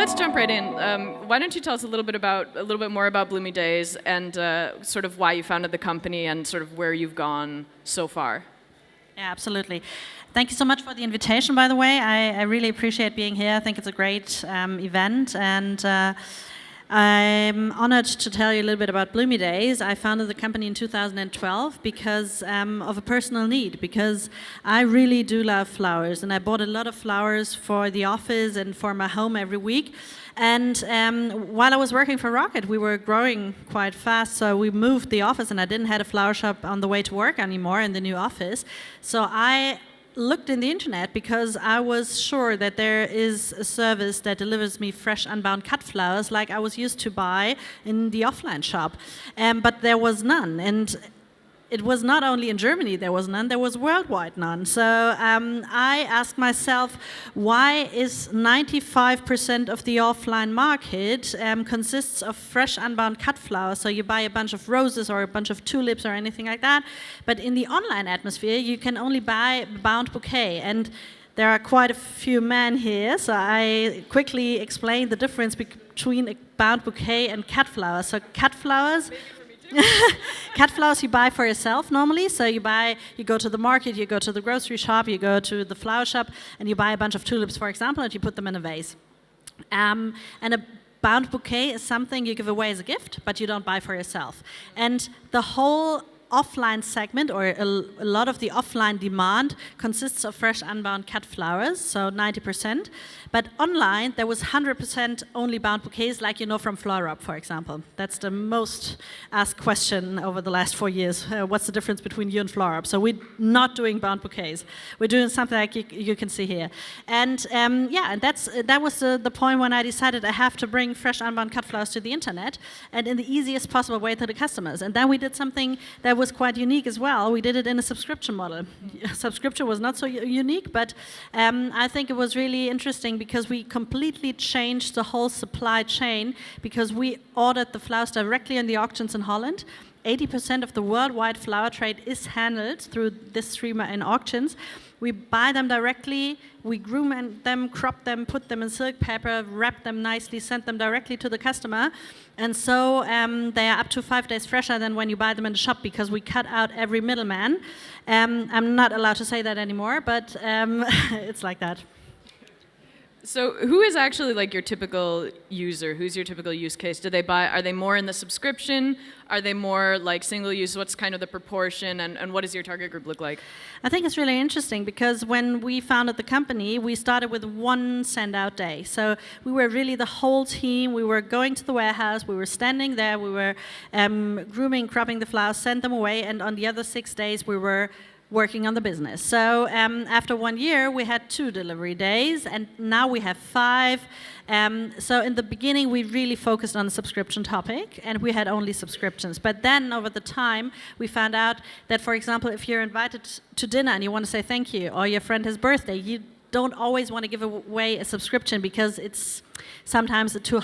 let's jump right in. Why don't you tell us a little bit more about Bloomy Days and sort of why you founded the company and sort of where you've gone so far? Yeah, absolutely. Thank you so much for the invitation, by the way. I really appreciate being here. I think it's a great event, and I'm honored to tell you a little bit about Bloomy Days. I founded the company in 2012 because of a personal need, because I really do love flowers, and I bought a lot of flowers for the office and for my home every week. And while I was working for Rocket, we were growing quite fast, so we moved the office, and I didn't have a flower shop on the way to work anymore in the new office. So I looked in the internet because I was sure that there is a service that delivers me fresh, unbound cut flowers like I was used to buy in the offline shop. But there was none. And it was not only in Germany there was none, there was worldwide none. So I asked myself, why is 95% of the offline market consists of fresh, unbound cut flowers? So you buy a bunch of roses or a bunch of tulips or anything like that. But in the online atmosphere, you can only buy a bound bouquet. And there are quite a few men here, so I quickly explained the difference between a bound bouquet and cut flowers. So cut flowers... Cut flowers you buy for yourself normally. So you go to the market, you go to the grocery shop, you go to the flower shop, and you buy a bunch of tulips, for example, and you put them in a vase. And a bound bouquet is something you give away as a gift, but you don't buy for yourself. And the whole offline segment, or a lot of the offline demand, consists of fresh, unbound cut flowers, so 90%. But online, there was 100% only bound bouquets, like you know from Florop, for example. That's the most asked question over the last 4 years. What's the difference between you and Florop? So we're not doing bound bouquets. We're doing something like you can see here. And and that was the point when I decided I have to bring fresh, unbound cut flowers to the internet, and in the easiest possible way to the customers. And then we did something that was quite unique as well. We did it in a subscription model. Subscription was not so unique, but I think it was really interesting because we completely changed the whole supply chain, because we ordered the flowers directly in the auctions in Holland. 80% of the worldwide flower trade is handled through this streamer in auctions. We buy them directly, we groom them, crop them, put them in silk paper, wrap them nicely, send them directly to the customer. And so they are up to 5 days fresher than when you buy them in the shop, because we cut out every middleman. I'm not allowed to say that anymore, but it's like that. So who is actually like your typical user? Who's your typical use case? Are they more in the subscription? Are they more like single use? What's kind of the proportion, and what does your target group look like? I think it's really interesting because when we founded the company, we started with one send-out day. So we were really the whole team. We were going to the warehouse, we were standing there, we were grooming, cropping the flowers, send them away, and on the other 6 days we were working on the business. So after 1 year, we had 2 delivery days, and now we have 5. So in the beginning, we really focused on the subscription topic, and we had only subscriptions. But then, over the time, we found out that, for example, if you're invited to dinner and you want to say thank you, or your friend has birthday, you don't always want to give away a subscription because it's sometimes too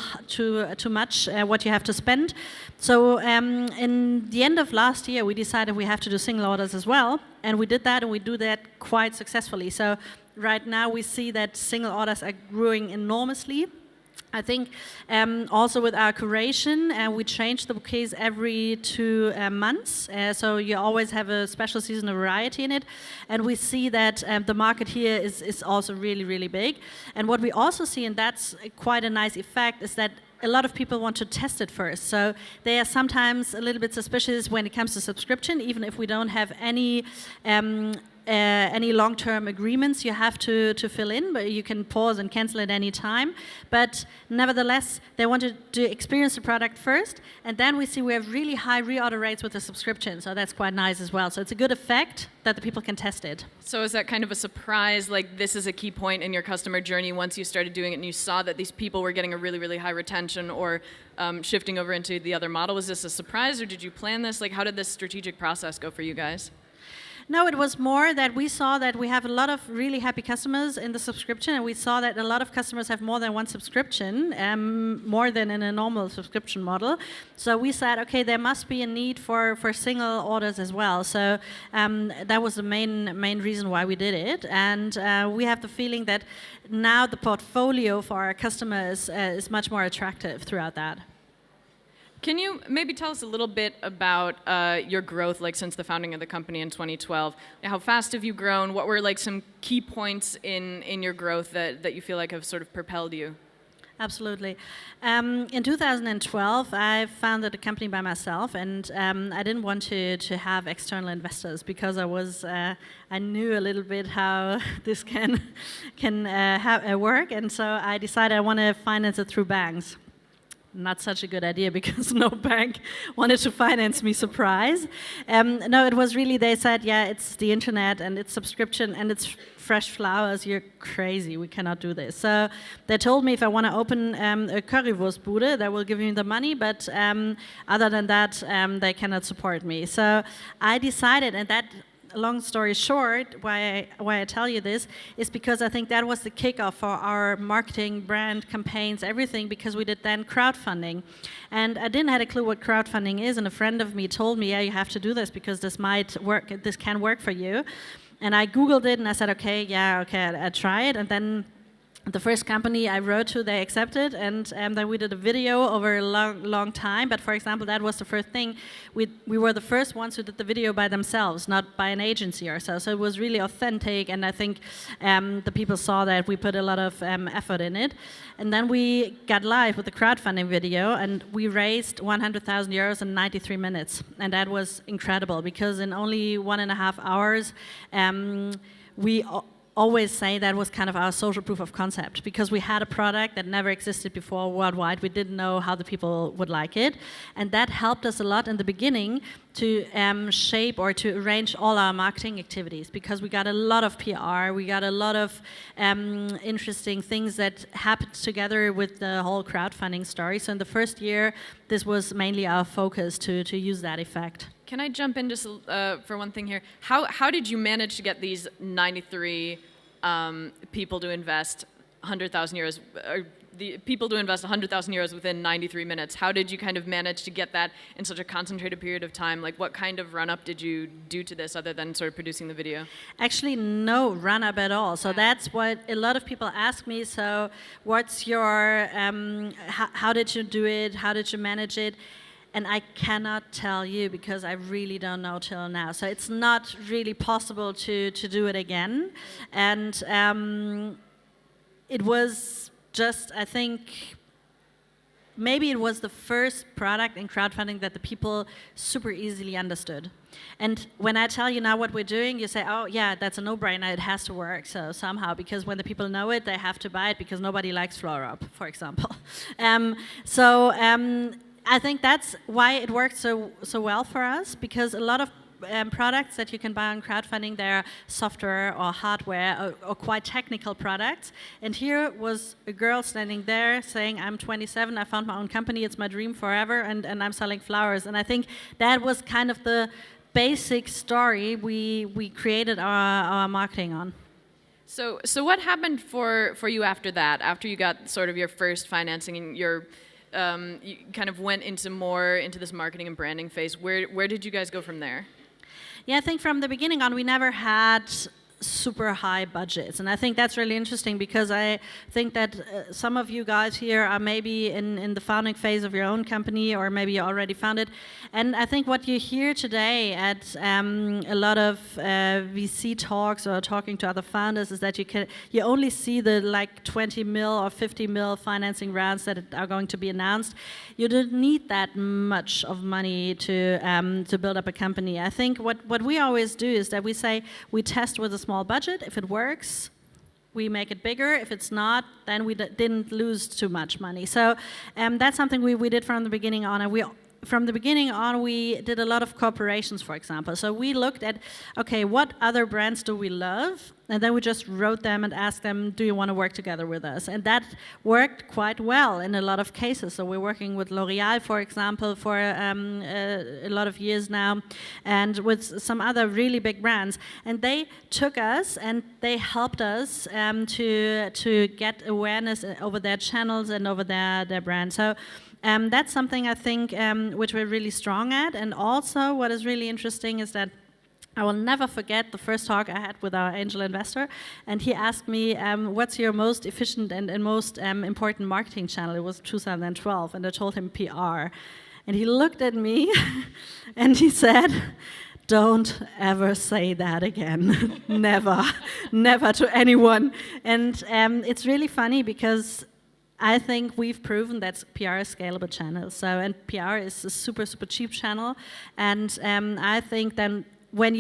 much what you have to spend. So in the end of last year, we decided we have to do single orders as well, and we did that, and we do that quite successfully. So right now we see that single orders are growing enormously. I think also with our curation, we change the bouquets every 2 months. So you always have a special seasonal variety in it. And we see that the market here is also really, really big. And what we also see, and that's quite a nice effect, is that a lot of people want to test it first. So they are sometimes a little bit suspicious when it comes to subscription, even if we don't have any long-term agreements you have to fill in, but you can pause and cancel at any time. But nevertheless, they wanted to experience the product first, and then we see we have really high reorder rates with the subscription, so that's quite nice as well. So it's a good effect that the people can test it. So is that kind of a surprise, like this is a key point in your customer journey once you started doing it and you saw that these people were getting a really, really high retention or shifting over into the other model? Was this a surprise, or did you plan this? Like, how did this strategic process go for you guys? No, it was more that we saw that we have a lot of really happy customers in the subscription, and we saw that a lot of customers have more than one subscription, more than in a normal subscription model. So we said, okay, there must be a need for single orders as well. So that was the main reason why we did it. And we have the feeling that now the portfolio for our customers is much more attractive throughout that. Can you maybe tell us a little bit about your growth, like since the founding of the company in 2012? How fast have you grown? What were like some key points in your growth that you feel like have sort of propelled you? Absolutely. In 2012, I founded a company by myself, and I didn't want to have external investors because I knew a little bit how this can work, and so I decided I want to finance it through banks. Not such a good idea because no bank wanted to finance me, surprise. No, it was really, they said, yeah, it's the internet and it's subscription and it's fresh flowers, you're crazy, we cannot do this. So they told me if I want to open a currywurstbude, they will give me the money, but other than that, they cannot support me. So I decided, and that, long story short, why I tell you this is because I think that was the kickoff for our marketing, brand campaigns, everything, because we did then crowdfunding. And I didn't have a clue what crowdfunding is, and a friend of me told me, yeah, you have to do this because this might work, this can work for you. And I Googled it and I said, okay, I try it. And then the first company I wrote to, they accepted, and then we did a video over a long time. But for example, that was the first thing. We were the first ones who did the video by themselves, not by an agency or so. So it was really authentic, and I think the people saw that we put a lot of effort in it. And then we got live with the crowdfunding video, and we raised 100,000 euros in 93 minutes. And that was incredible, because in only 1.5 hours, we always say that was kind of our social proof of concept, because we had a product that never existed before worldwide. We didn't know how the people would like it, and that helped us a lot in the beginning to shape or to arrange all our marketing activities, because we got a lot of PR, we got a lot of interesting things that happened together with the whole crowdfunding story. So in the first year, this was mainly our focus to use that effect. Can I jump in just for one thing here? How did you manage to get these 93 people to invest 100,000 euros, or the people to invest 100,000 euros within 93 minutes? How did you kind of manage to get that in such a concentrated period of time? Like, what kind of run-up did you do to this other than sort of producing the video? Actually, no run-up at all. So that's what a lot of people ask me. So what's your, how did you do it? How did you manage it? And I cannot tell you because I really don't know till now. So it's not really possible to do it again. And it was just, I think, maybe it was the first product in crowdfunding that the people super easily understood. And when I tell you now what we're doing, you say, oh yeah, that's a no-brainer, it has to work. So somehow, because when the people know it, they have to buy it, because nobody likes Flora, for example. I think that's why it worked so well for us, because a lot of products that you can buy on crowdfunding, they're software or hardware or quite technical products. And here was a girl standing there saying, I'm 27, I found my own company, it's my dream forever, and I'm selling flowers. And I think that was kind of the basic story we created our marketing on. So what happened for you after that, after you got sort of your first financing and you kind of went into this marketing and branding phase? Where did you guys go from there? Yeah, I think from the beginning on, we never had super high budgets. And I think that's really interesting, because I think that some of you guys here are maybe in the founding phase of your own company, or maybe you already founded. And I think what you hear today at a lot of VC talks or talking to other founders is that you only see the like 20 mil or 50 mil financing rounds that are going to be announced. You don't need that much of money to build up a company. I think what we always do is that we say we test with a small budget. If it works, we make it bigger. If it's not, then we didn't lose too much money. So that's something we did from the beginning on, and we from the beginning on, we did a lot of cooperations, for example. So we looked at, okay, what other brands do we love? And then we just wrote them and asked them, do you want to work together with us? And that worked quite well in a lot of cases. So we're working with L'Oreal, for example, for a lot of years now, and with some other really big brands. And they took us and they helped us to get awareness over their channels and over their brand. So that's something I think which we're really strong at. And also what is really interesting is that I will never forget the first talk I had with our angel investor, and he asked me, what's your most efficient and most important marketing channel? It was 2012, and I told him PR. And he looked at me, and he said, don't ever say that again. Never, never to anyone. And it's really funny because I think we've proven that PR is a scalable channel. So, and PR is a super, super cheap channel. And I think then what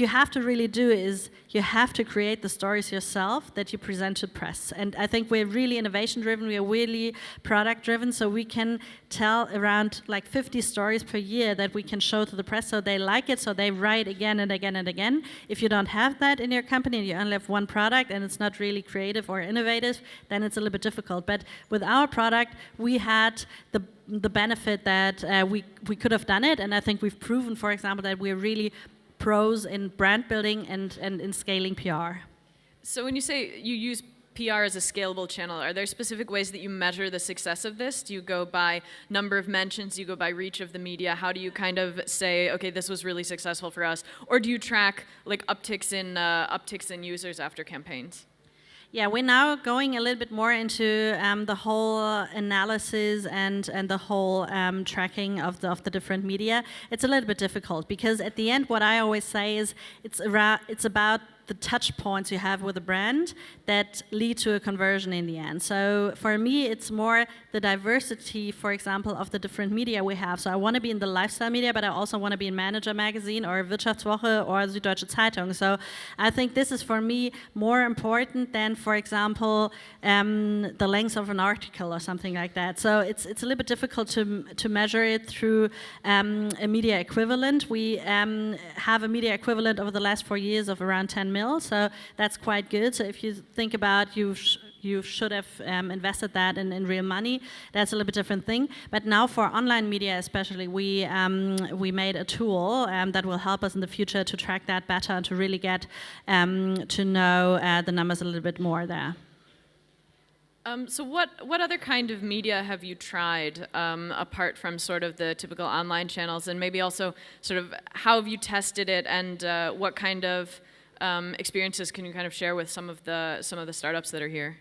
you have to really do is you have to create the stories yourself that you present to press. And I think we're really innovation driven, we are really product driven, so we can tell around like 50 stories per year that we can show to the press, so they like it, so they write again and again and again. If you don't have that in your company and you only have one product and it's not really creative or innovative, then it's a little bit difficult. But with our product, we had the benefit that we could have done it, and I think we've proven, for example, that we're really pros in brand building and in scaling PR. So when you say you use PR as a scalable channel, are there specific ways that you measure the success of this? Do you go by number of mentions? Do you go by reach of the media? How do you kind of say, okay, this was really successful for us? Or do you track like upticks in users after campaigns? Yeah, we're now going a little bit more into the whole analysis and the whole tracking of the different media. It's a little bit difficult because at the end, what I always say is it's about the touch points you have with a brand that lead to a conversion in the end. So for me, it's more the diversity, for example, of the different media we have. So I want to be in the lifestyle media, but I also want to be in Manager Magazine or Wirtschaftswoche or Süddeutsche Zeitung. So I think this is for me more important than, for example, the length of an article or something like that. So it's a little bit difficult to measure it through a media equivalent. We have a media equivalent over the last 4 years of around 10 million. So that's quite good. So if you think about you should have invested that in real money, that's a little bit different thing. But now for online media especially, we made a tool that will help us in the future to track that better and to really get to know the numbers a little bit more there. So what other kind of media have you tried apart from sort of the typical online channels, and maybe also sort of how have you tested it, and what kind of experiences can you kind of share with some of the startups that are here?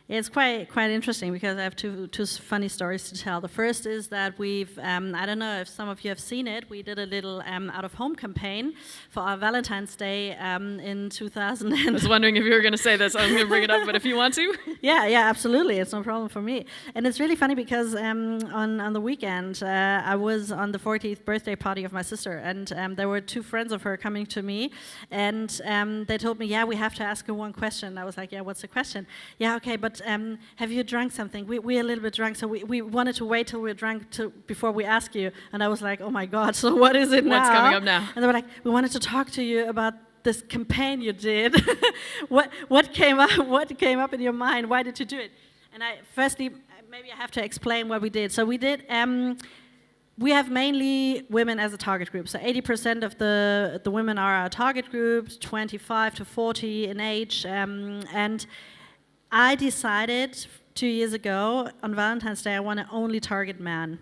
It's quite interesting because I have two funny stories to tell. The first is that we've, I don't know if some of you have seen it, we did a little out-of-home campaign for our Valentine's Day in 2000. I was wondering if you were going to say this. I'm going to bring it up, but if you want to. Yeah, absolutely. It's no problem for me. And it's really funny because on the weekend, I was on the 40th birthday party of my sister, and there were two friends of her coming to me, and they told me, yeah, we have to ask her one question. I was like, yeah, what's the question? Yeah, okay, but have you drunk something? We're a little bit drunk, so we wanted to wait till we're drunk before we ask you. And I was like, oh my God, so what is it now? What's coming up now? And they were like, we wanted to talk to you about this campaign you did. What came up in your mind? Why did you do it? And firstly, maybe I have to explain what we did. So we did. We have mainly women as a target group. So 80% of the women are our target group, 25 to 40 in age, and I decided 2 years ago on Valentine's Day I want to only target men.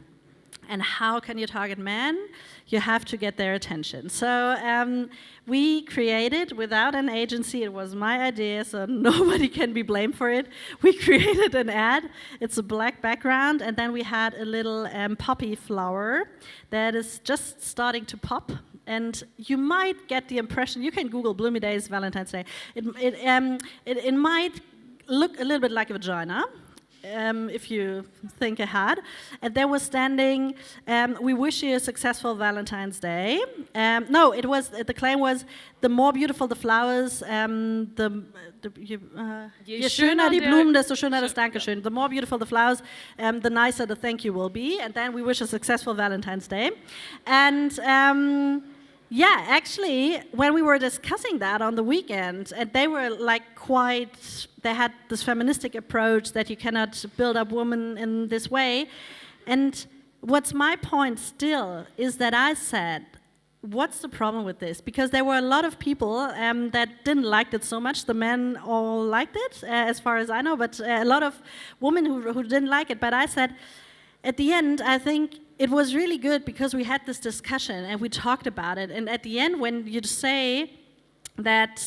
And how can you target men? You have to get their attention. So we created, without an agency, it was my idea, so nobody can be blamed for it. We created an ad. It's a black background, and then we had a little poppy flower that is just starting to pop. And you might get the impression, you can Google Bloomy Days Valentine's Day. It might look a little bit like a vagina. if you think ahead. And there was standing, we wish you a successful Valentine's Day. No, it was, the claim was, the more beautiful the flowers, je schöner die Blumen, desto schöner das Dankeschön. The more beautiful the flowers, the nicer the thank you will be. And then we wish a successful Valentine's Day. And yeah, actually, when we were discussing that on the weekend, and they were like they had this feministic approach that you cannot build up women in this way. And what's my point still is that I said, what's the problem with this? Because there were a lot of people that didn't like it so much. The men all liked it, as far as I know, but a lot of women who didn't like it. But I said, at the end, I think it was really good because we had this discussion and we talked about it. And at the end, when you say that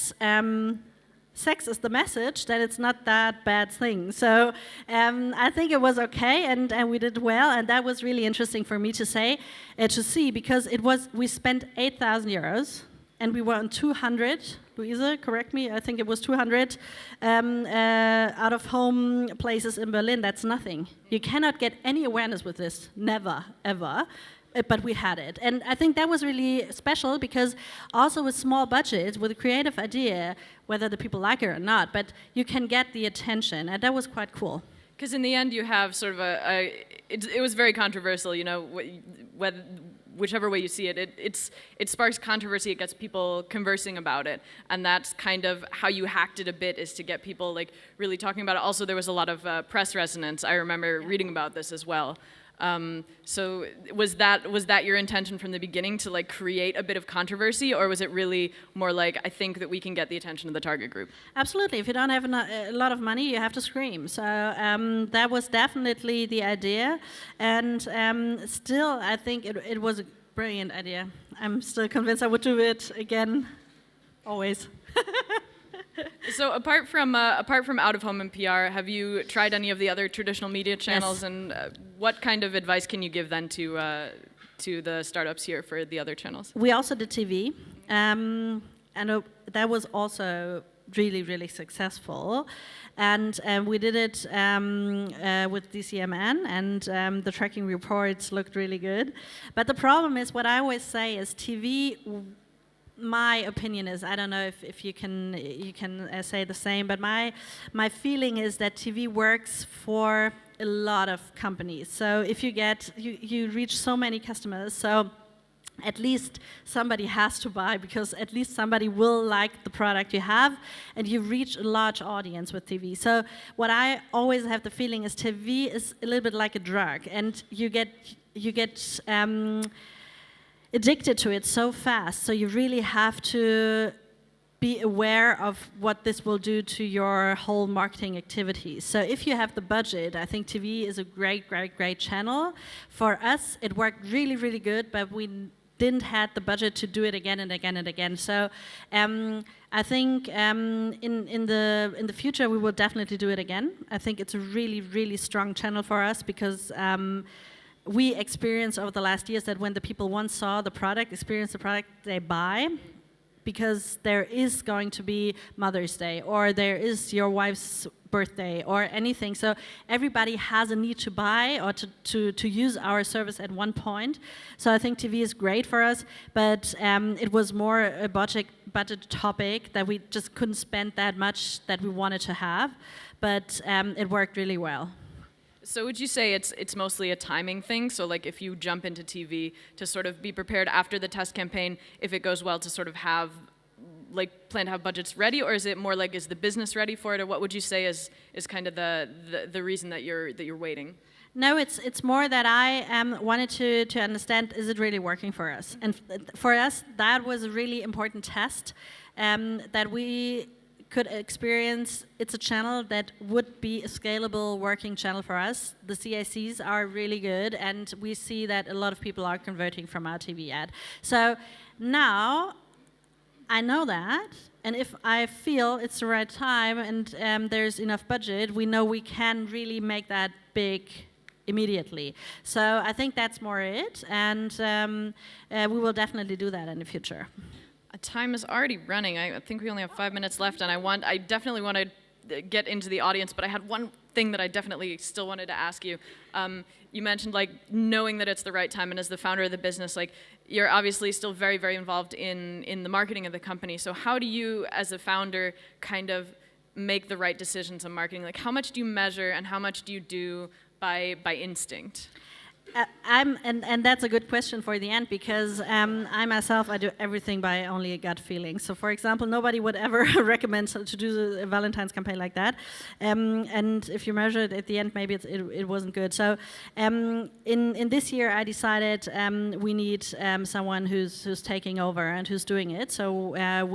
sex is the message, that it's not that bad thing. So I think it was okay, and we did well, and that was really interesting for me to say, to see, because we spent 8,000 euros, and we were on 200. Luise, correct me. I think it was 200 out-of-home places in Berlin. That's nothing. You cannot get any awareness with this. Never, ever. But we had it. And I think that was really special because also with small budgets, with a creative idea, whether the people like it or not, but you can get the attention. And that was quite cool. Because in the end, you have sort of it was very controversial, you know, whichever way you see it, it sparks controversy, it gets people conversing about it, and that's kind of how you hacked it a bit, is to get people like really talking about it. Also, there was a lot of press resonance. I remember reading about this as well. So was that your intention from the beginning, to like create a bit of controversy, or was it really more like, I think that we can get the attention of the target group? Absolutely. If you don't have a lot of money, you have to scream. So that was definitely the idea, and still I think it was a brilliant idea. I'm still convinced I would do it again, always. So apart from out of home and PR, have you tried any of the other traditional media channels? Yes. And what kind of advice can you give then to the startups here for the other channels? We also did TV, and that was also really, really successful. And we did it with DCMN, and the tracking reports looked really good. But the problem is, what I always say is TV. My opinion is, I don't know if you can say the same, but my feeling is that TV works for a lot of companies. So if you reach so many customers, so at least somebody has to buy, because at least somebody will like the product you have, and you reach a large audience with TV. So what I always have the feeling is TV is a little bit like a drug, and you get addicted to it so fast, so you really have to be aware of what this will do to your whole marketing activities. So if you have the budget, I think TV is a great, great, great channel. For us, it worked really, really good, but we didn't have the budget to do it again and again and again. So I think in the future we will definitely do it again. I think it's a really, really strong channel for us, because we experienced over the last years that when the people once saw the product, experience the product, they buy, because there is going to be Mother's Day, or there is your wife's birthday, or anything. So everybody has a need to buy or to use our service at one point. So I think TV is great for us, but it was more a budget topic that we just couldn't spend that much that we wanted to have, but it worked really well. So would you say it's mostly a timing thing? So like if you jump into TV, to sort of be prepared after the test campaign, if it goes well, to sort of have, like, plan to have budgets ready, or is it more like, is the business ready for it, or what would you say is kind of the reason that you're waiting? No, it's more that I wanted to understand, is it really working for us? And for us, that was a really important test, that we could experience. It's a channel that would be a scalable working channel for us. The CACs are really good, and we see that a lot of people are converting from our TV ad. So now I know that, and if I feel it's the right time and there's enough budget, we know we can really make that big immediately. So I think that's more it, and we will definitely do that in the future. Time is already running. I think we only have 5 minutes left, and I definitely want to get into the audience, but I had one thing that I definitely still wanted to ask you. You mentioned like knowing that it's the right time, and as the founder of the business, like you're obviously still very, very involved in the marketing of the company. So how do you, as a founder, kind of make the right decisions on marketing? Like how much do you measure and how much do you do by instinct? And that's a good question for the end, because I myself, I do everything by only a gut feeling. So for example, nobody would ever recommend to do a Valentine's campaign like that. And if you measure it at the end, maybe it wasn't good. So in this year, I decided we need someone who's taking over and who's doing it. So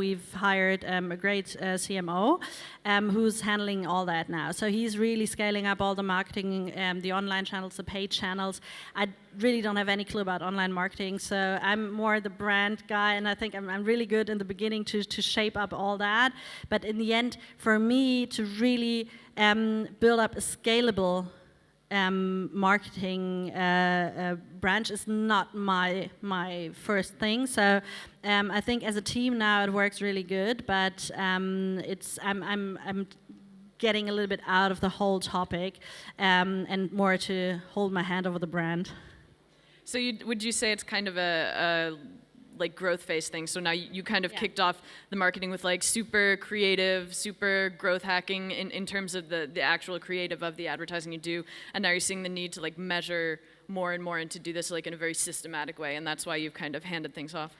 we've hired a great CMO who's handling all that now. So he's really scaling up all the marketing, the online channels, the paid channels. I really don't have any clue about online marketing, so I'm more the brand guy, and I think I'm really good in the beginning to shape up all that. But in the end, for me to really build up a scalable marketing branch is not my first thing. So I think as a team now it works really good, but I'm getting a little bit out of the whole topic and more to hold my hand over the brand. So would you say it's kind of a like growth phase thing? So now you kind of kicked off the marketing with like super creative, super growth hacking in terms of the actual creative of the advertising you do, and now you're seeing the need to like measure more and more and to do this like in a very systematic way, and that's why you've kind of handed things off.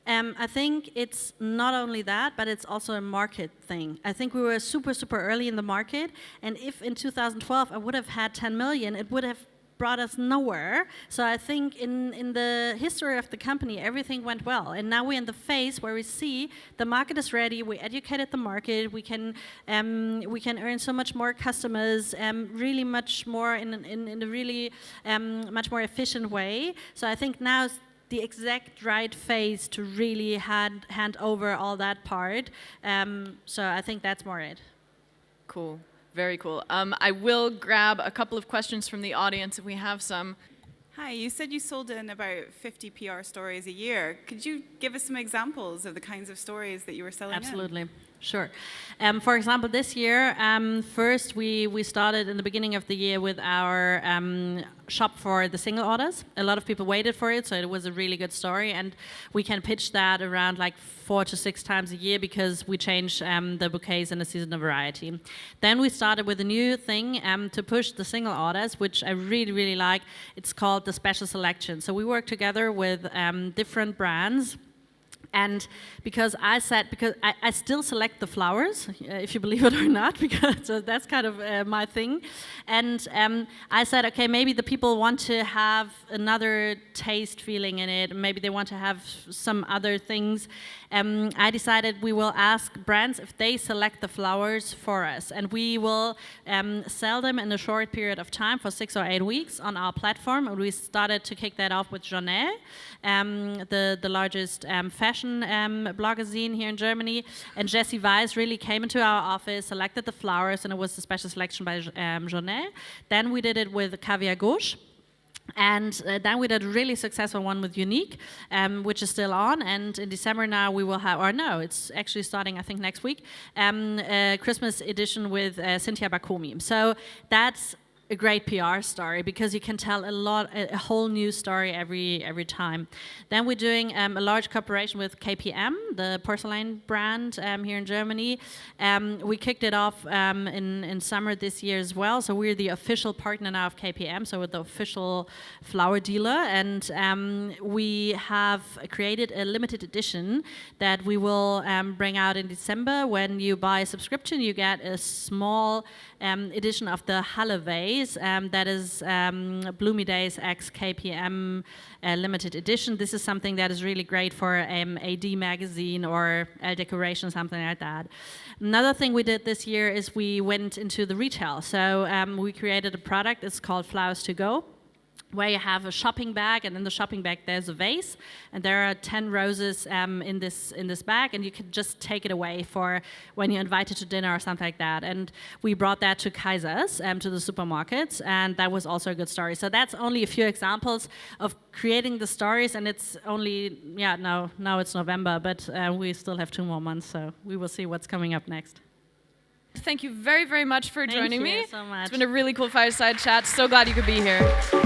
I think it's not only that, but it's also a market thing. I think we were super, super early in the market, and if in 2012 I would have had 10 million, it would have brought us nowhere. So I think in the history of the company, everything went well. And now we're in the phase where we see the market is ready, we educated the market, we can earn so much more customers, really much more in a really much more efficient way. So I think now the exact right phase to really hand over all that part. So I think that's more it. Cool, very cool. I will grab a couple of questions from the audience if we have some. Hi, you said you sold in about 50 PR stories a year. Could you give us some examples of the kinds of stories that you were selling? Absolutely. Sure. For example, this year, first we started in the beginning of the year with our shop for the single orders. A lot of people waited for it, so it was a really good story, and we can pitch that around like 4 to 6 times a year because we change the bouquets in the seasonal variety. Then we started with a new thing to push the single orders, which I really, really like. It's called the special selection. So we work together with different brands. And because I still select the flowers, if you believe it or not, because that's kind of my thing. And I said, okay, maybe the people want to have another taste feeling in it. Maybe they want to have some other things. I decided we will ask brands if they select the flowers for us. And we will sell them in a short period of time for 6 or 8 weeks on our platform. And we started to kick that off with Journée, the largest fashion blogazine here in Germany, and Jessie Weiss really came into our office, selected the flowers, and it was a special selection by Journée. Then we did it with Caviar Gauche. And then we did a really successful one with Unique, which is still on. And in December now we will have, or no, it's actually starting I think next week, a Christmas edition with Cynthia Bakomi. So that's a great PR story because you can tell a whole new story every time. Then we're doing a large cooperation with KPM, the porcelain brand here in Germany. We kicked it off in summer this year as well. So we're the official partner now of KPM, so we're the official flower dealer. And we have created a limited edition that we will bring out in December. When you buy a subscription, you get a small edition of the Halle vase. That is BLOOMY DAYS X KPM limited edition. This is something that is really great for AD magazine or decoration, something like that. Another thing we did this year is we went into the retail. So we created a product. It's called Flowers to Go, where you have a shopping bag, and in the shopping bag there's a vase, and there are 10 roses in this bag, and you can just take it away for when you're invited to dinner or something like that. And we brought that to Kaiser's, to the supermarkets, and that was also a good story. So that's only a few examples of creating the stories, and it's only, now it's November, but we still have 2 more months, so we will see what's coming up next. Thank you very, very much for joining me. Thank you so much. It's been a really cool fireside chat. So glad you could be here.